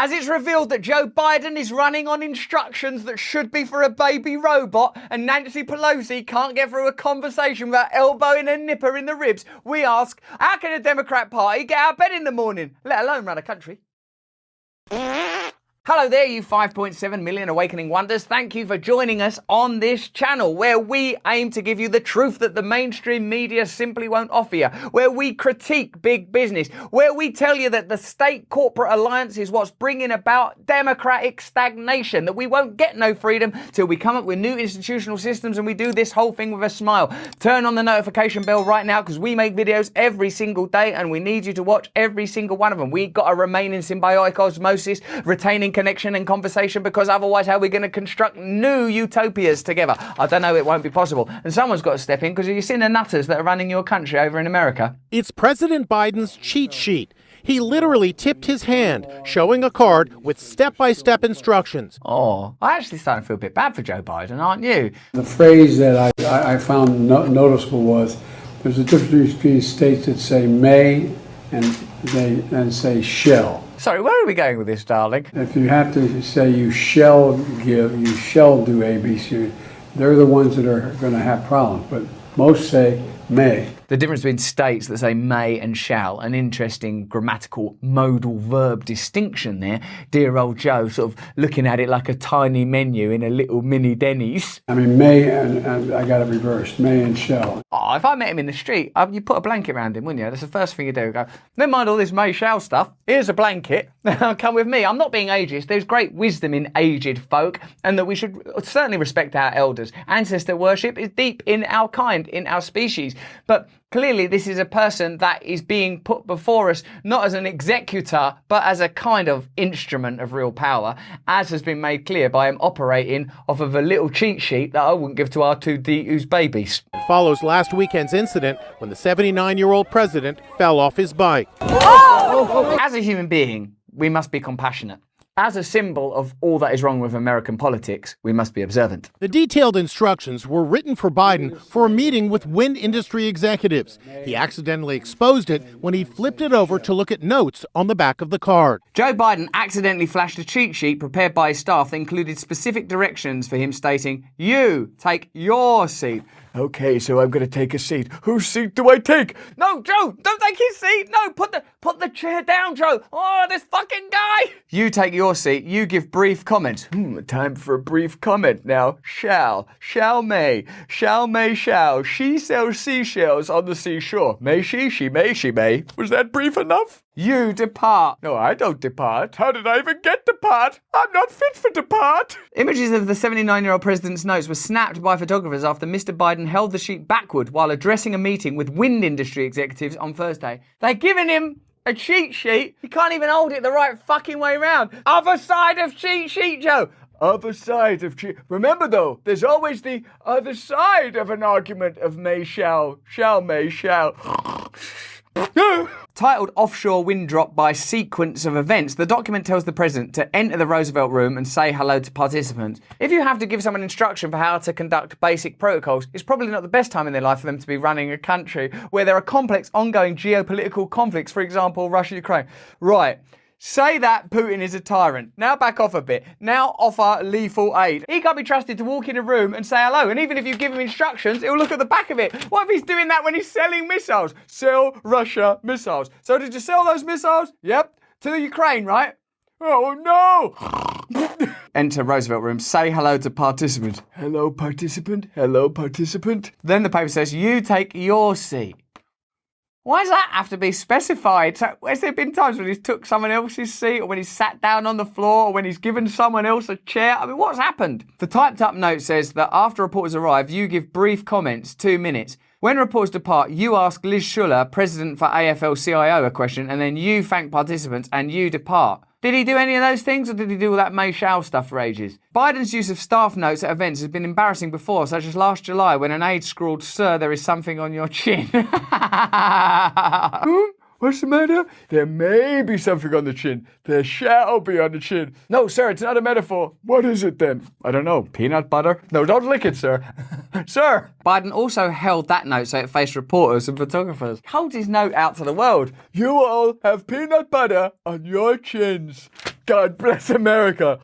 as it's revealed that Joe Biden is running on instructions that should be for a baby robot and Nancy Pelosi can't get through a conversation without elbowing a nipper in the ribs, we ask, how can a Democrat Party get out of bed in the morning, let alone run a country? Hello there, you 5.7 million awakening wonders. Thank you for joining us on this channel where we aim to give you the truth that the mainstream media simply won't offer you, where we critique big business, where we tell you that the state corporate alliance is what's bringing about democratic stagnation, that we won't get no freedom till we come up with new institutional systems, and we do this whole thing with a smile. Turn on the notification bell right now because we make videos every single day and we need you to watch every single one of them. We've got to remain in symbiotic osmosis, retaining connection and conversation, because otherwise how are we going to construct new utopias together? I don't know, it won't be possible. And someone's got to step in, because you've seen the nutters that are running your country over in America. It's President Biden's cheat sheet. He literally tipped his hand, showing a card with step-by-step instructions. Oh, I actually starting to feel a bit bad for Joe Biden, aren't you? The phrase that I found noticeable was, there's a difference between states that say may and say shall. Sorry, where are we going with this, darling? If you have to say you shall give, you shall do A, B, C, they're the ones that are going to have problems, but most say may. The difference between states that say may and shall, an interesting grammatical modal verb distinction there. Dear old Joe sort of looking at it like a tiny menu in a little mini Denny's. I mean, may and I got it reversed, may and shall. Oh, if I met him in the street, you'd put a blanket around him, wouldn't you? That's the first thing you do. Go, never mind all this may shall stuff. Here's a blanket. Come with me. I'm not being ageist. There's great wisdom in aged folk, and that we should certainly respect our elders. Ancestor worship is deep in our kind, in our species. But clearly, this is a person that is being put before us not as an executor, but as a kind of instrument of real power, as has been made clear by him operating off of a little cheat sheet that I wouldn't give to R2D2's babies. It follows last weekend's incident when the 79-year-old president fell off his bike. As a human being, we must be compassionate. As a symbol of all that is wrong with American politics, we must be observant. The detailed instructions were written for Biden for a meeting with wind industry executives. He accidentally exposed it when he flipped it over to look at notes on the back of the card. Joe Biden accidentally flashed a cheat sheet prepared by his staff that included specific directions for him stating, "You take your seat." Okay, so I'm going to take a seat. Whose seat do I take? No, Joe, don't take his seat. No, put the chair down, Joe. Oh, this fucking guy. You take your seat. You give brief comments. Time for a brief comment now. Shall may, shall. She sells seashells on the seashore. May she may. Was that brief enough? You depart. No, I don't depart. How did I even get depart? I'm not fit for depart. Images of the 79-year-old president's notes were snapped by photographers after Mr. Biden held the sheet backward while addressing a meeting with wind industry executives on Thursday. They're giving him a cheat sheet. He can't even hold it the right fucking way round. Other side of cheat sheet, Joe. Other side of cheat. Remember though, there's always the other side of an argument of may shall may shall. Titled Offshore Wind Drop by Sequence of Events, the document tells the president to enter the Roosevelt Room and say hello to participants. If you have to give someone instruction for how to conduct basic protocols, it's probably not the best time in their life for them to be running a country where there are complex ongoing geopolitical conflicts, for example, Russia-Ukraine. Right. Say that Putin is a tyrant. Now back off a bit. Now offer lethal aid. He can't be trusted to walk in a room and say hello. And even if you give him instructions, he'll look at the back of it. What if he's doing that when he's selling missiles? Sell Russia missiles. So did you sell those missiles? Yep. To the Ukraine, right? Oh no! Enter Roosevelt Room. Say hello to participants. Hello, participant. Hello, participant. Then the paper says, you take your seat. Why does that have to be specified? So, has there been times when he's took someone else's seat, or when he's sat down on the floor, or when he's given someone else a chair? I mean, what's happened? The typed up note says that after reporters arrive, you give brief comments, 2 minutes. When reporters depart, you ask Liz Schuller, president for AFL-CIO, a question, and then you thank participants and you depart. Did he do any of those things, or did he do all that May Shall stuff for ages? Biden's use of staff notes at events has been embarrassing before, such as last July when an aide scrawled, "Sir, there is something on your chin." What's the matter? There may be something on the chin. There shall be on the chin. No, sir, it's not a metaphor. What is it then? I don't know. Peanut butter? No, don't lick it, sir. Sir. Biden also held that note so it faced reporters and photographers. Holds his note out to the world. You all have peanut butter on your chins. God bless America.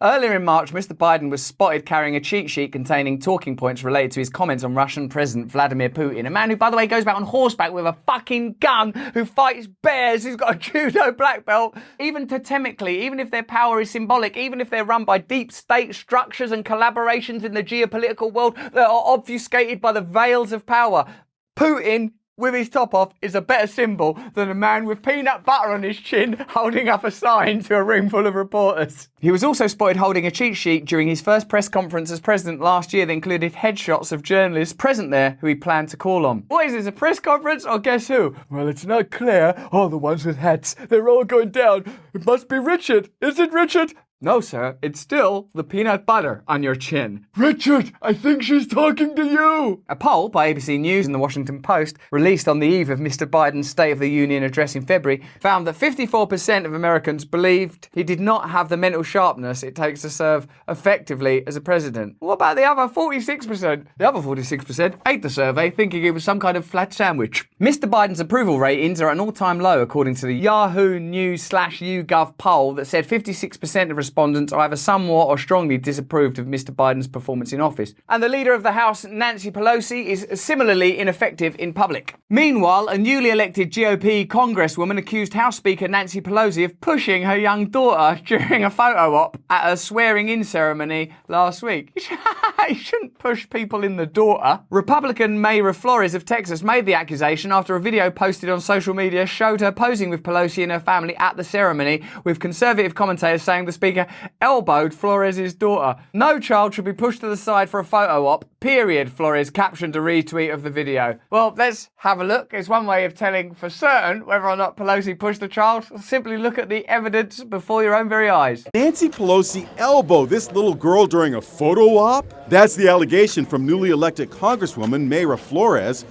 Earlier in March, Mr. Biden was spotted carrying a cheat sheet containing talking points related to his comments on Russian President Vladimir Putin, a man who, by the way, goes about on horseback with a fucking gun, who fights bears, who's got a judo black belt. Even totemically, even if their power is symbolic, even if they're run by deep state structures and collaborations in the geopolitical world that are obfuscated by the veils of power, Putin, with his top off, is a better symbol than a man with peanut butter on his chin holding up a sign to a room full of reporters. He was also spotted holding a cheat sheet during his first press conference as president last year that included headshots of journalists present there who he planned to call on. What is this, a press conference? Or guess who? Well, it's not clear. Oh, the ones with hats. They're all going down. It must be Richard. Is it Richard? No, sir. It's still the peanut butter on your chin. Richard, I think she's talking to you. A poll by ABC News and the Washington Post, released on the eve of Mr. Biden's State of the Union address in February, found that 54% of Americans believed he did not have the mental sharpness it takes to serve effectively as a president. What about the other 46%? The other 46% ate the survey thinking it was some kind of flat sandwich. Mr. Biden's approval ratings are at an all-time low according to the Yahoo News/YouGov poll that said 56% of respondents either somewhat or strongly disapproved of Mr. Biden's performance in office. And the leader of the House, Nancy Pelosi, is similarly ineffective in public. Meanwhile, a newly elected GOP congresswoman accused House Speaker Nancy Pelosi of pushing her young daughter during a photo op at a swearing-in ceremony last week. You shouldn't push people in the daughter. Republican Mayra Flores of Texas made the accusation after a video posted on social media showed her posing with Pelosi and her family at the ceremony, with conservative commentators saying the speaker elbowed Flores' daughter. No child should be pushed to the side for a photo op, period, Flores captioned a retweet of the video. Well, let's have a look. It's one way of telling for certain whether or not Pelosi pushed the child. Simply look at the evidence before your own very eyes. Nancy Pelosi elbowed this little girl during a photo op? That's the allegation from newly elected Congresswoman Mayra Flores.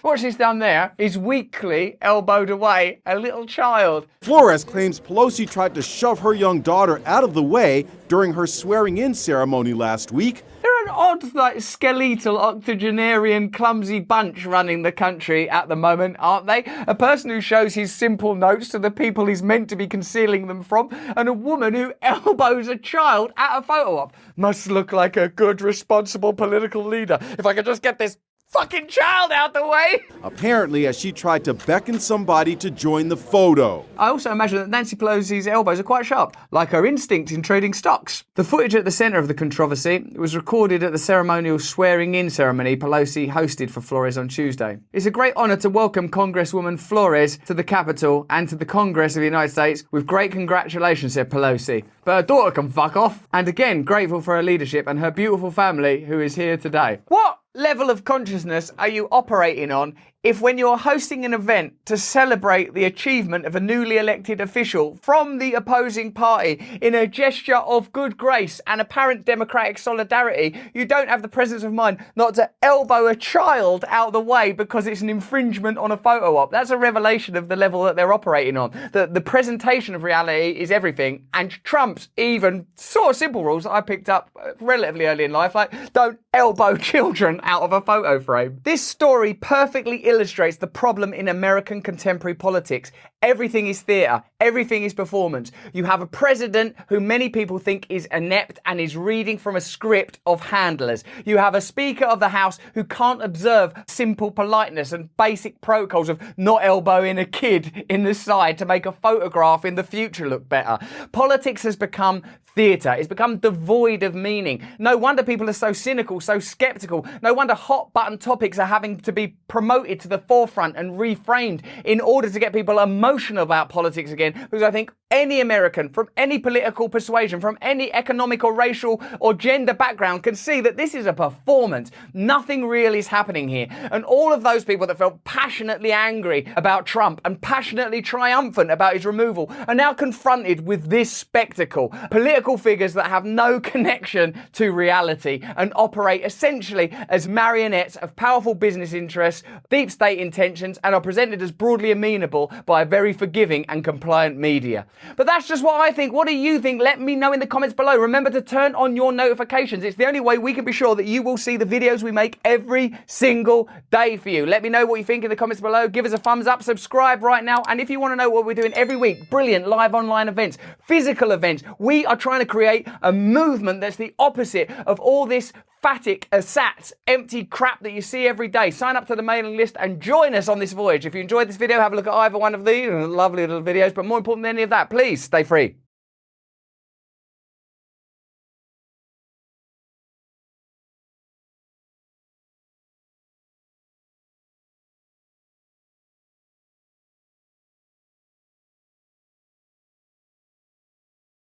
What she's done there is weakly elbowed away a little child. Flores claims Pelosi tried to shove her young daughter out of the way during her swearing-in ceremony last week. They're an odd, skeletal, octogenarian, clumsy bunch running the country at the moment, aren't they? A person who shows his simple notes to the people he's meant to be concealing them from, and a woman who elbows a child at a photo op. Must look like a good, responsible political leader. If I could just get this fucking child out the way! Apparently, as she tried to beckon somebody to join the photo. I also imagine that Nancy Pelosi's elbows are quite sharp, like her instinct in trading stocks. The footage at the centre of the controversy was recorded at the ceremonial swearing-in ceremony Pelosi hosted for Flores on Tuesday. It's a great honour to welcome Congresswoman Flores to the Capitol and to the Congress of the United States with great congratulations, said Pelosi. But her daughter can fuck off. And again, grateful for her leadership and her beautiful family who is here today. What level of consciousness are you operating on if when you're hosting an event to celebrate the achievement of a newly elected official from the opposing party in a gesture of good grace and apparent democratic solidarity, you don't have the presence of mind not to elbow a child out the way because it's an infringement on a photo op? That's a revelation of the level that they're operating on. The presentation of reality is everything, and trumps even sort of simple rules that I picked up relatively early in life, like don't elbow children out of a photo frame. This story perfectly illustrates the problem in American contemporary politics. Everything is theatre. Everything is performance. You have a president who many people think is inept and is reading from a script of handlers. You have a Speaker of the House who can't observe simple politeness and basic protocols of not elbowing a kid in the side to make a photograph in the future look better. Politics has become theatre. It's become devoid of meaning. No wonder people are so cynical, so sceptical. No wonder hot button topics are having to be promoted to the forefront and reframed in order to get people emotional about politics again, because I think any American from any political persuasion, from any economic or racial or gender background can see that this is a performance. Nothing real is happening here. And all of those people that felt passionately angry about Trump and passionately triumphant about his removal are now confronted with this spectacle. Political figures that have no connection to reality and operate essentially as marionettes of powerful business interests, deep state intentions, and are presented as broadly amenable by a very forgiving and compliant media. But that's just what I think. What do you think? Let me know in the comments below. Remember to turn on your notifications. It's the only way we can be sure that you will see the videos we make every single day for you. Let me know what you think in the comments below. Give us a thumbs up, subscribe right now. And if you want to know what we're doing every week, brilliant live online events, physical events, we are trying to create a movement that's the opposite of all this sats, empty crap that you see every day. Sign up to the mailing list and join us on this voyage. If you enjoyed this video, have a look at either one of these lovely little videos. But more important than any of that, please stay free.